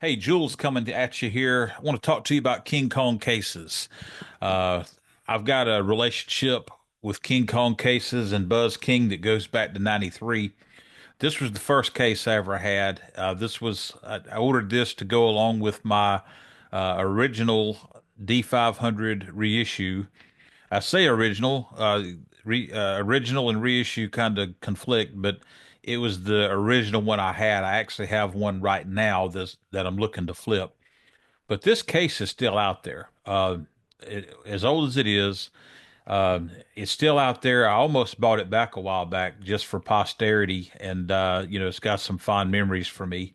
Hey, Jules coming at you here. I want to talk to you about King Kong Cases. Uh, I've got a relationship with King Kong Cases and Buzz King that goes back to '93. This was the first case I ever had. I ordered this to go along with my original D-500 reissue. I say original, original and reissue kind of conflict, but it was the original one I had. I actually have one right now that I'm looking to flip. But this case is still out there. As old as it is, it's still out there. I almost bought it back a while back just for posterity, and it's got some fond memories for me,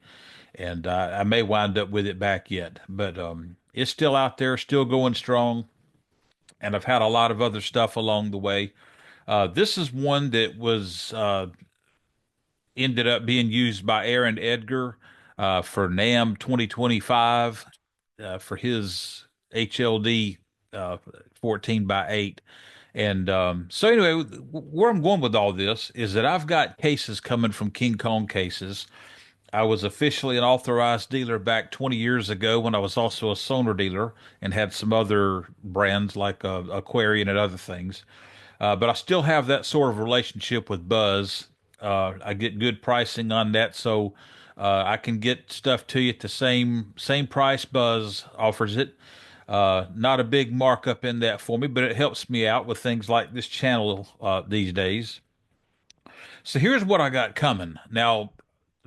and I may wind up with it back yet. But it's still out there, still going strong, and I've had a lot of other stuff along the way. This is one that was ended up being used by Aaron Edgar for NAM 2025 for his HLD 14 by 8. And so anyway, where I'm going with all this is that I've got cases coming from King Kong Cases. I was officially an authorized dealer back 20 years ago when I was also a Sonor dealer and had some other brands like Aquarian and other things. But I still have that sort of relationship with Buzz. I get good pricing on that, so I can get stuff to you at the same price Buzz offers it. Not a big markup in that for me, but it helps me out with things like this channel these days. So here's what I got coming. Now,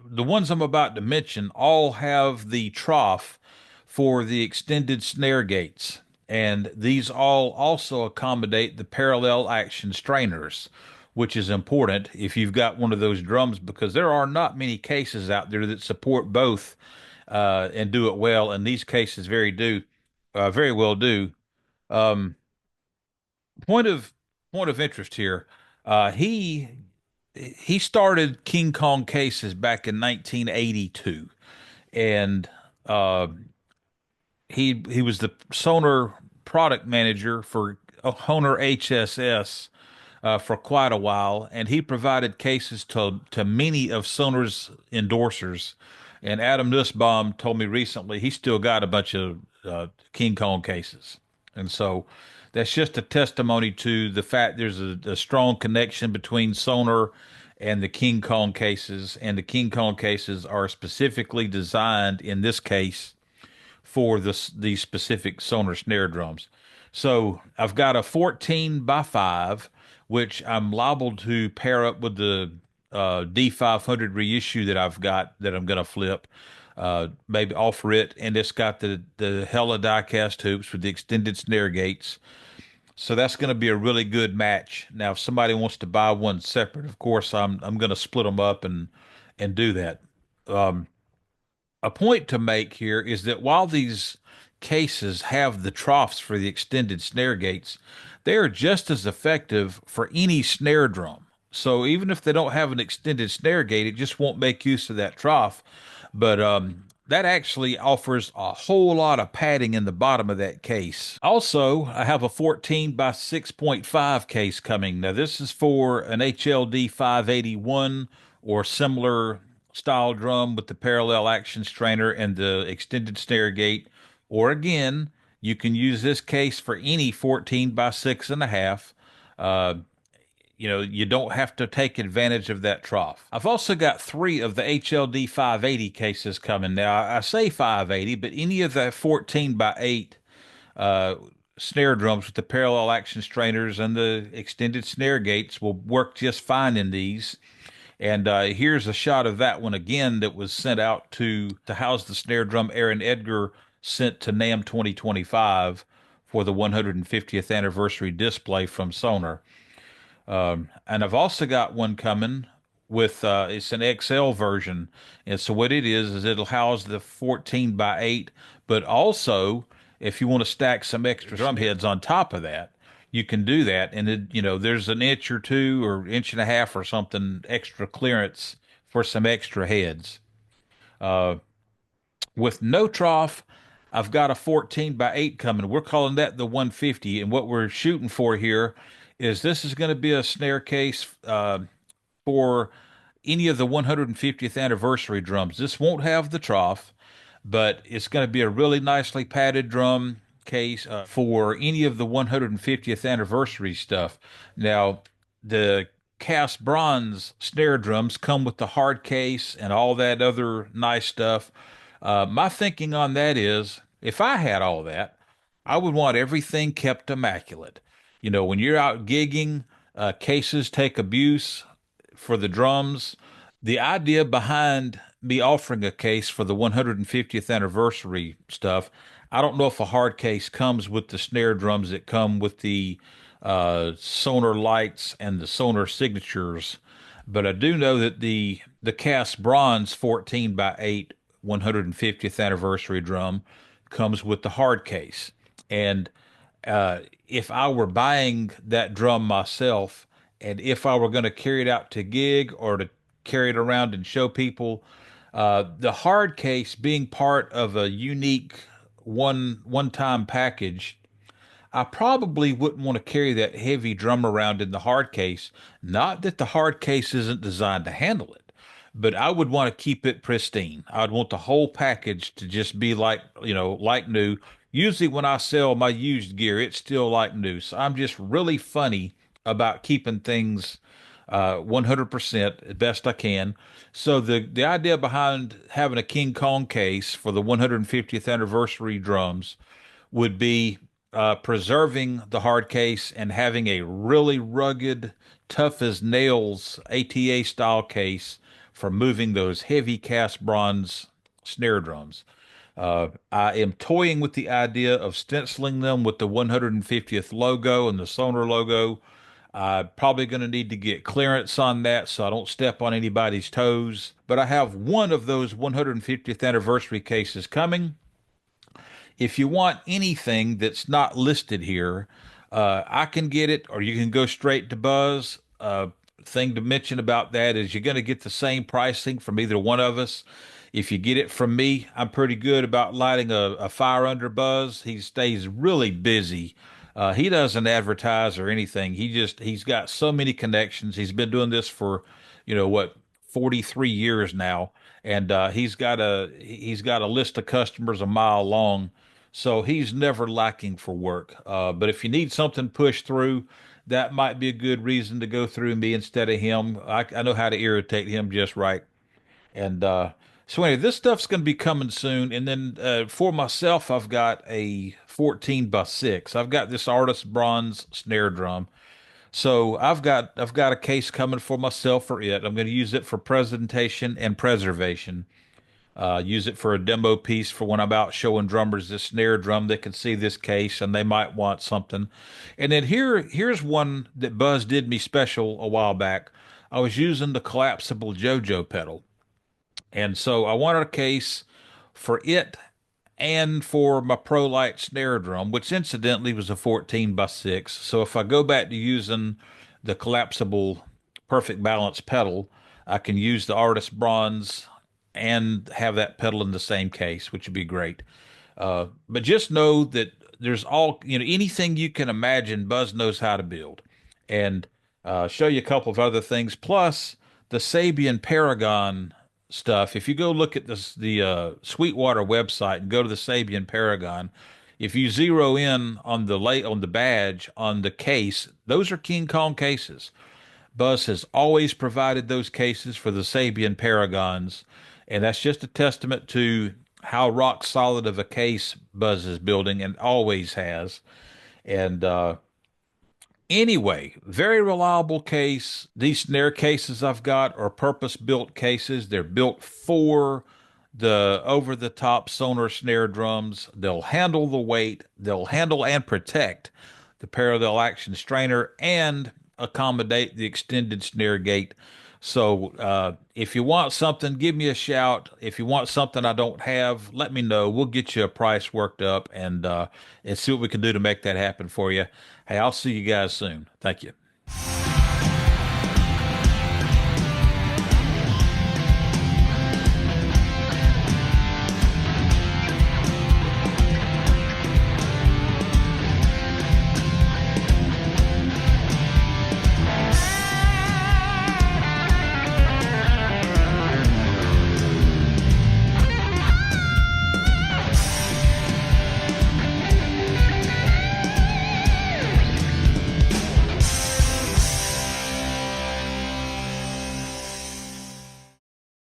the ones I'm about to mention all have the trough for the extended snare gates, and these all also accommodate the parallel action strainers, which is important if you've got one of those drums because there are not many cases out there that support both and do it well, and these cases very well do. Um, point of point of interest here. He started King Kong Cases back in 1982, and uh, he was the Sonor product manager for Honor HSS for quite a while, and he provided cases to many of Sonor's endorsers. And Adam Nussbaum told me recently he still got a bunch of King Kong cases, and so that's just a testimony to the fact there's a strong connection between Sonor and the King Kong cases, and the King Kong cases are specifically designed in this case for these specific Sonor snare drums. So I've got a 14 by 5, which I'm liable to pair up with the D-500 reissue that I've got that I'm going to flip. Maybe offer it, and it's got the hella die-cast hoops with the extended snare gates. So that's going to be a really good match. Now, if somebody wants to buy one separate, of course, I'm going to split them up and do that. Um, a point to make here is that while these cases have the troughs for the extended snare gates, they are just as effective for any snare drum. So even if they don't have an extended snare gate, it just won't make use of that trough. But that actually offers a whole lot of padding in the bottom of that case. Also, I have a 14 by 6.5 case coming. Now, this is for an HLD 581 or similar style drum with the parallel action strainer and the extended snare gate. Or again, you can use this case for any 14 by 6.5. Uh, you don't have to take advantage of that trough. I've also got three of the HLD 580 cases coming. Now, I say 580, but any of the 14 by 8 uh, snare drums with the parallel action strainers and the extended snare gates will work just fine in these. And here's a shot of that one again that was sent out to house the snare drum Aaron Edgar sent to NAMM 2025 for the 150th anniversary display from Sonor. And I've also got one coming with it's an XL version. And so what it is it'll house the 14 by 8, but also if you want to stack some extra drum heads on top of that, you can do that. And there's an inch or two or inch and a half or something extra clearance for some extra heads. Uh, with no trough, I've got a 14 by 8 coming. We're calling that the 150. And what we're shooting for here is this is going to be a snare case for any of the 150th anniversary drums. This won't have the trough. but it's going to be a really nicely padded drum case for any of the 150th anniversary stuff. Now, the cast bronze snare drums come with the hard case and all that other nice stuff. My thinking on that is if I had all that, I would want everything kept immaculate. You know, when you're out gigging, cases take abuse for the drums. The idea behind me offering a case for the 150th anniversary stuff, I don't know if a hard case comes with the snare drums that come with the Sonor lights and the Sonor signatures, but I do know that the cast bronze 14 by 8 150th anniversary drum comes with the hard case. And if I were buying that drum myself, and if I were going to carry it out to gig or to carry it around and show people, the hard case being part of a unique one time package, I probably wouldn't want to carry that heavy drum around in the hard case. Not that the hard case isn't designed to handle it, but I would want to keep it pristine. I'd want the whole package to just be like, like new. Usually when I sell my used gear, it's still like new. So I'm just really funny about keeping things 100% as best I can. So the idea behind having a King Kong case for the 150th anniversary drums would be preserving the hard case and having a really rugged, tough as nails ATA style case for moving those heavy cast bronze snare drums. I am toying with the idea of stenciling them with the 150th logo and the Sonar logo. I'm probably going to need to get clearance on that so I don't step on anybody's toes. But I have one of those 150th anniversary cases coming. If you want anything that's not listed here, I can get it, or you can go straight to Buzz. Thing to mention about that is you're going to get the same pricing from either one of us. If you get it from me, I'm pretty good about lighting a fire under Buzz. He stays really busy. He doesn't advertise or anything. He's got so many connections. He's been doing this for, what, 43 years now, and he's got a list of customers a mile long, so he's never lacking for work. But if you need something pushed through, that might be a good reason to go through me instead of him. I know how to irritate him just right. And so anyway, this stuff's going to be coming soon. And then for myself, I've got a 14 by 6. I've got this artist bronze snare drum. So I've got a case coming for myself for it. I'm going to use it for presentation and preservation. Use it for a demo piece for when I'm out showing drummers this snare drum. They can see this case and they might want something. And then here's one that Buzz did me special a while back. I was using the collapsible JoJo pedal. And so I wanted a case for it and for my Pro Light snare drum, which incidentally was a 14 by 6. So if I go back to using the collapsible perfect balance pedal, I can use the artist bronze and have that pedal in the same case, which would be great. But just know that there's anything you can imagine, Buzz knows how to build. And show you a couple of other things. Plus, the Sabian Paragon stuff. If you go look at the Sweetwater website and go to the Sabian Paragon, if you zero in on the badge on the case, those are King Kong cases. Buzz has always provided those cases for the Sabian Paragons, and that's just a testament to how rock solid of a case Buzz is building and always has. And anyway, very reliable case. These snare cases I've got are purpose-built cases. They're built for the over-the-top Sonor snare drums. They'll handle the weight. They'll handle and protect the parallel action strainer and accommodate the extended snare gate. So if you want something, give me a shout. If you want something I don't have, let me know. We'll get you a price worked up and see what we can do to make that happen for you. Hey, I'll see you guys soon. Thank you.